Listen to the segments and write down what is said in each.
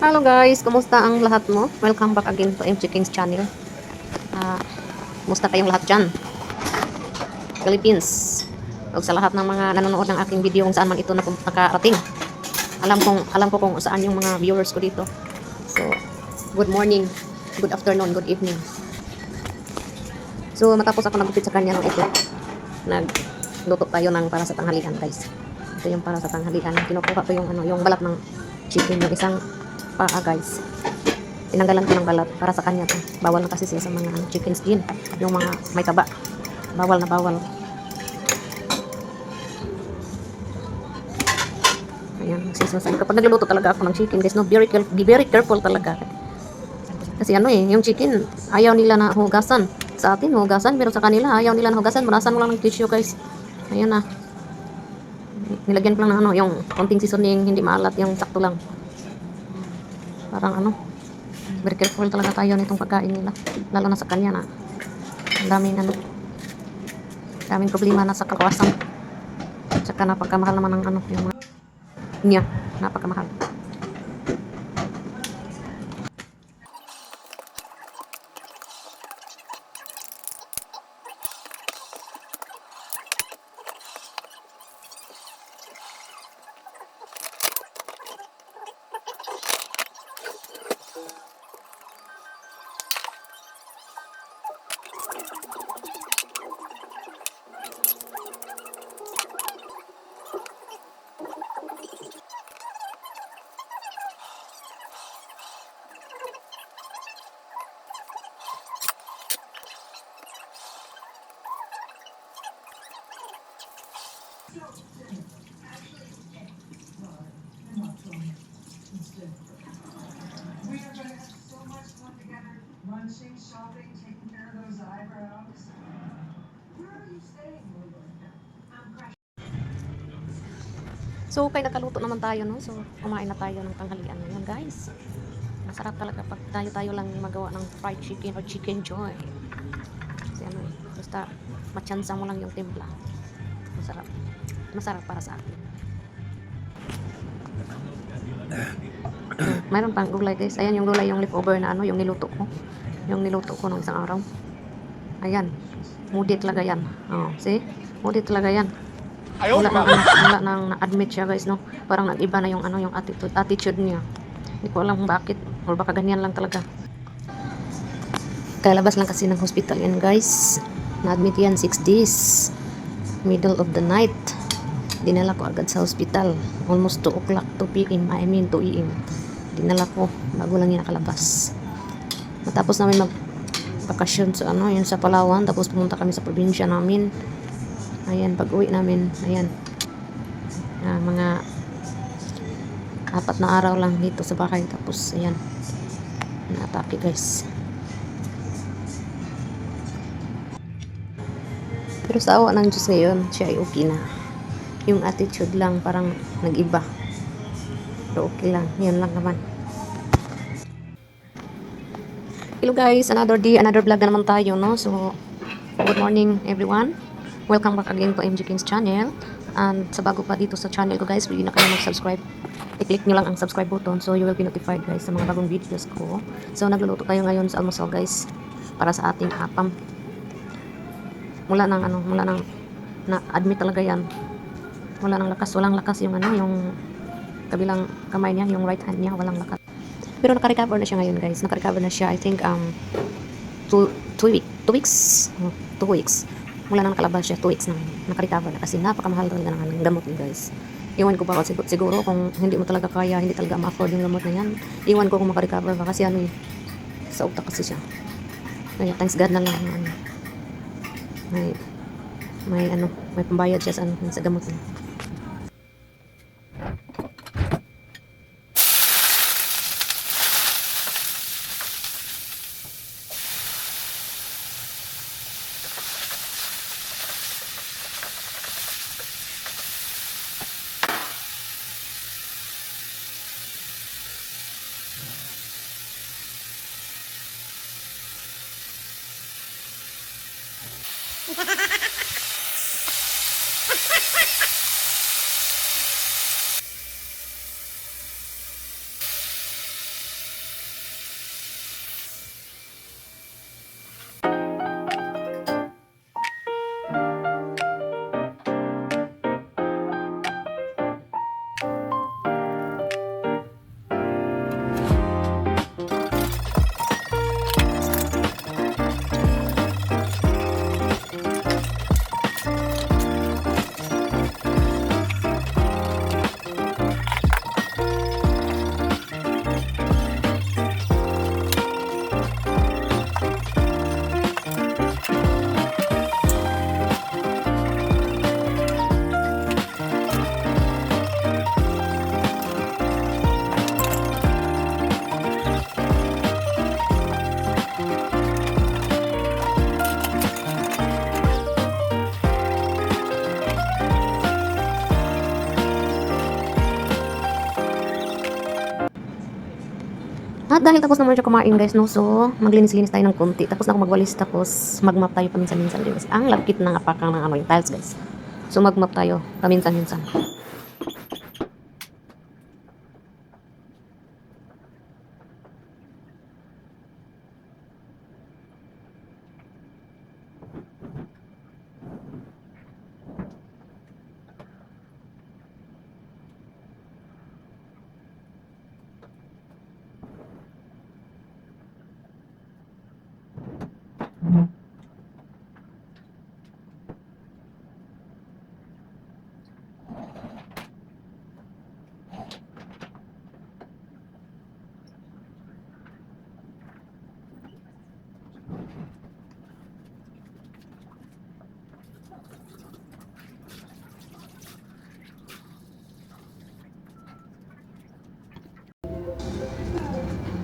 Hello guys, kumusta ang lahat mo? Welcome back again to MG Kings channel. Ah, kumusta kayong lahat dyan? Philippines. O sa lahat ng mga nanonood ng aking video kung saan man ito nakarating. Alam ko kung saan yung mga viewers ko dito. So, good morning, good afternoon, good evening. So, matapos ako nagupit sa kanya ng ito, nagluto tayo ng para sa tanghalian guys. Ito yung para sa tanghalian. Kinukuha ko yung balat ng chicken, yung isang paa guys. Tinanggalan ko ng balat para sa kanya to. Bawal na kasi siya sa mga chicken skin, yung mga may taba. Bawal na bawal. Ayan, sabi kapag nagluluto talaga ako ng chicken guys, no, be very careful talaga. Kasi yung chicken, ayaw nila na hugasan. Sa atin, hugasan, pero sa kanila, ayaw nila na hugasan. Marasan mo lang ng tissue guys. Ayan na. Nilagyan ko lang ng yung konting seasoning, hindi maalat, yung sakto lang. Parang very careful talaga tayo nitong pagkain nila. Lalo na sa kanya na daming problema na sa kalawasan. Tsaka napagkamahal naman ng yung mga niya. Napagkamahal. Lunching, shopping, taking care of those eyebrows. Where are you staying, Lulu? I'm crashing. So, kay nakaluto naman tayo, no? So, kumain na tayo ng tanghalian ngayon, guys. Masarap talaga pag tayo lang magawa ng fried chicken or chicken joy. Kasi basta matyansa mo lang yung timpla. Masarap. Masarap para sa akin. Mayroon pang gulay, guys. Ayan yung gulay, yung leftover na yung niluto ko. Yung niluto ko nung isang araw. Ayan. Mudi talaga yan. Oh, see? Mudi talaga yan. Wala nang na-admit siya, guys, no? Parang nag-iba na yung yung attitude niya. Hindi ko alam bakit. Or baka ganyan lang talaga. Kalabas lang kasi ng hospital yan, guys. Na-admit yan 6 days. Middle of the night. Dinala ko agad sa hospital. Almost 2 o'clock, 2 p.m. I mean 2 a.m. Dinala ko. Bago lang yan nakalabas. Matapos namin mag-bakasyon sa yun sa Palawan. Tapos pumunta kami sa probinsya namin. Ayan, pag-uwi namin, ayan. Mga 4 na araw lang dito sa bahay. Tapos, ayan. Na-atake, guys. Pero sa awa ng Diyos ngayon, siya ay okay na. Yung attitude lang, parang nag-iba. Pero okay lang. Yan lang naman. Hello guys, another day, another vlog na naman tayo, no? So, good morning everyone. Welcome back again to MG Kings channel. And sa bago pa dito sa channel ko guys, pwede na kayo mag-subscribe. I-click nyo lang ang subscribe button so you will be notified guys sa mga bagong videos ko. So nagluluto tayo ngayon sa almusal guys para sa ating apam. Mula nang na-admit talaga yan. Walang lakas yung yung kabilang kamay niya, yung right hand niya, walang lakas. Pero naka-recover na siya ngayon guys. Naka-recover na siya, I think 2 weeks. 2 weeks. Mula nang nakalabas siya, 2 weeks na naka-recover na kasi napakamahal talaga ng gamot niya guys. Iwan ko ba siguro kung hindi mo talaga kaya, hindi talaga ma-afford yung gamot na yan. Iwan ko kung maka-recover ba kasi sa utak kasi siya. Kaya thanks God na lang may pambayad siya sa gamot niya. At dahil tapos naman siya kumain guys, no, so maglinis-linis tayo ng konti. Tapos na ako magwalis, tapos magmap tayo paminsan-minsan din kasi ang lagkit ng apakang ng ano yung tiles guys. So magmap tayo paminsan-minsan.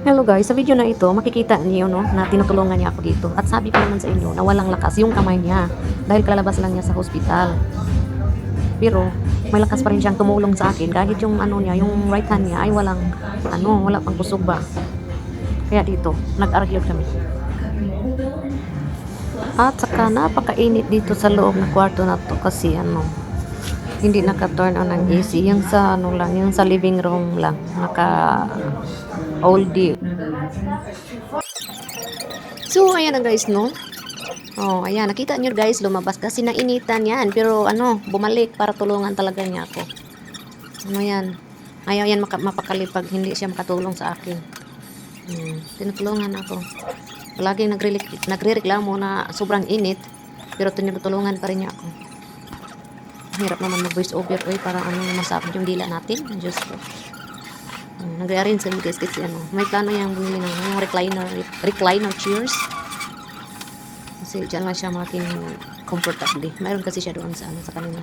Hello guys, sa video na ito, makikita niyo no, na tinutulungan niya ako dito. At sabi ko naman sa inyo na walang lakas yung kamay niya dahil kalabas lang niya sa hospital. Pero may lakas pa rin siyang tumulong sa akin kahit yung ano niya, yung right hand niya ay walang wala pang kusog ba. Kaya dito, nag-argue kami. At saka napakainit dito sa loob ng kwarto na to kasi hindi naka-turn on ng AC. Yung sa lang, yung sa living room lang, oldie. So, ayan na guys, no? Oh, ayan. Nakita nyo guys, lumabas kasi nainitan yan. Pero bumalik para tulungan talaga niya ako. Yan. Ayaw yan mapakali pag hindi siya makatulong sa akin. Tinutulungan ako. Palaging nagre-reklamo na sobrang init. Pero tinutulungan pa rin niya ako. Hirap naman mag-voice over para masakit yung dila natin. Diyos ko. Nag-arrange kami guys kasi may plano yung bumili ng yung recliner chairs kasi dyan lang siya making comfortably. Mayroon kasi siya doon sa kanila.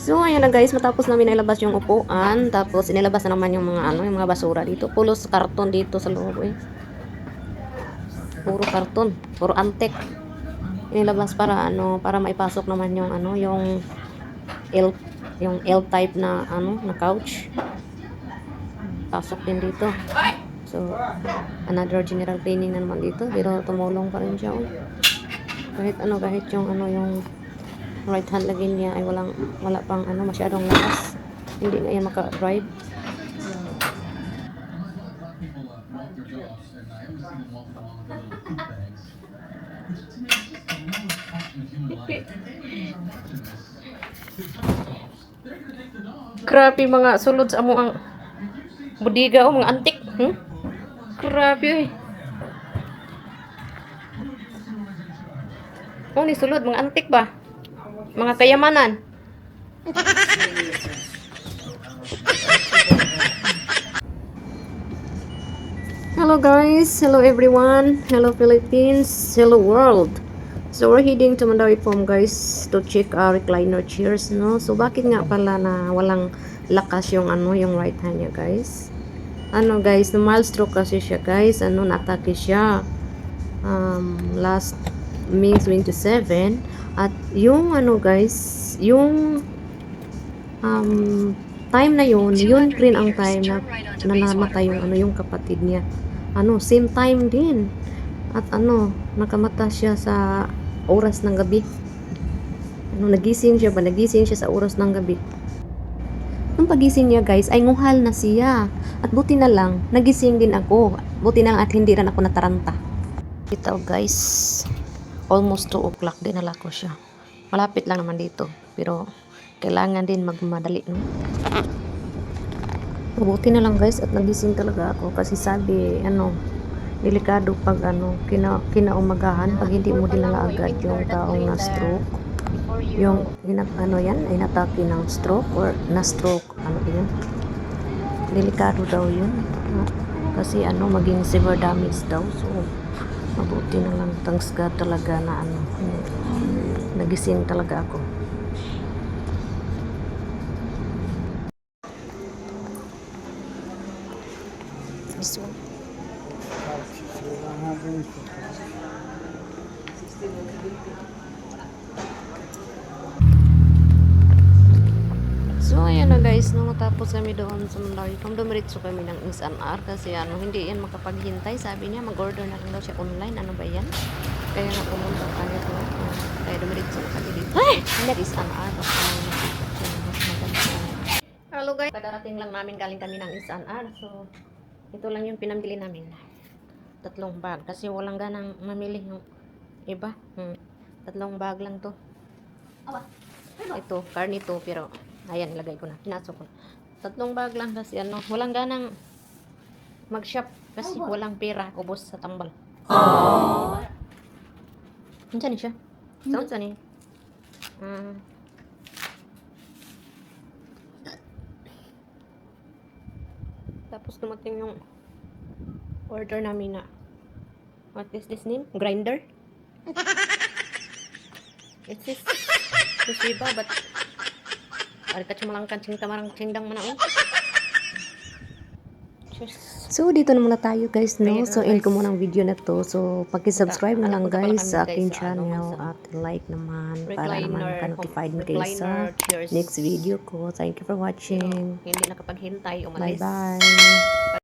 So, ayan na guys, matapos namin ilabas yung upuan, tapos inilabas na naman yung mga basura dito. Pulos karton dito sa loob Puro karton, puro antek. Inilabas para maipasok naman yung yung L-type na na couch. Pasok din dito. So, another general cleaning na naman dito, pero tumulong pa rin siya. Kahit yung right hand lagi niya ay wala pang masyadong lakas, hindi na yan maka-drive. Grabe mga sulod sa amo ang budiga mga antik. Grabe ni sulod mga antik ba? Mga kayamanan. Hello guys, hello everyone, hello Philippines, hello world. So we're heading to Mandawi Farm guys to check our recliner chairs, no? So bakit nga pala na walang lakas yung yung right hand niya guys? Guys, na mild stroke kasi siya guys, natake siya last May 27. At yung guys, yung time na yun rin ang time na namatay yung kapatid niya. Same time din. At nakamata siya sa oras ng gabi. Nagising siya sa oras ng gabi. Nung pagising niya guys, ay nguhal na siya. At buti na lang, nagising din ako. Buti na lang at hindi rin ako nataranta. Ito guys, almost 2 o'clock dinala ko siya. Malapit lang naman dito, pero kailangan din magmadali, no? Mabuti na lang guys at nagising talaga ako kasi sabi delikado pag kinaumagahan pag hindi mo dinala agad yung taong na stroke, yung ay natake ng stroke or na stroke, yun, delikado daw yun kasi maging severe damage daw. So mabuti na lang, thanks God talaga na nagising talaga ako. This one. So, ayan na guys, nung natapos kami doon sa Mandalay Farm, dumiretso kami ng SNR kasi hindi yan makapaghintay. Sabi niya, mag-order na lang daw siya online. Ano ba yan? Kaya nga pumunta kami doon. Kaya dumiretso na kami dito. Ay! Hindi, SNR. Hello guys! Kadarating lang namin, galing kami ng SNR. So, ito lang yung pinamili namin. 3 bag. Kasi walang ganang mamili yung iba. 3 bag lang to. Ito, karne to, pero ayan, ilagay ko na. Pinasok ko. 3 bag lang kasi walang ganang mag-shop kasi walang pera. Ubos sa tambal. Diyan siya. Saan ni? Tapos dumating yung order namin na what is this name? Grinder? It says Toshiba, but arkat cuma lang kancing tamarang cindang mana. So, dito na muna tayo guys, no? So, end ko muna ang video na to. So, paki-subscribe na lang guys sa aking channel at like naman para naman maka-notified na kayo sa next video ko. Thank you for watching. Hindi nakapaghintay. Bye-bye.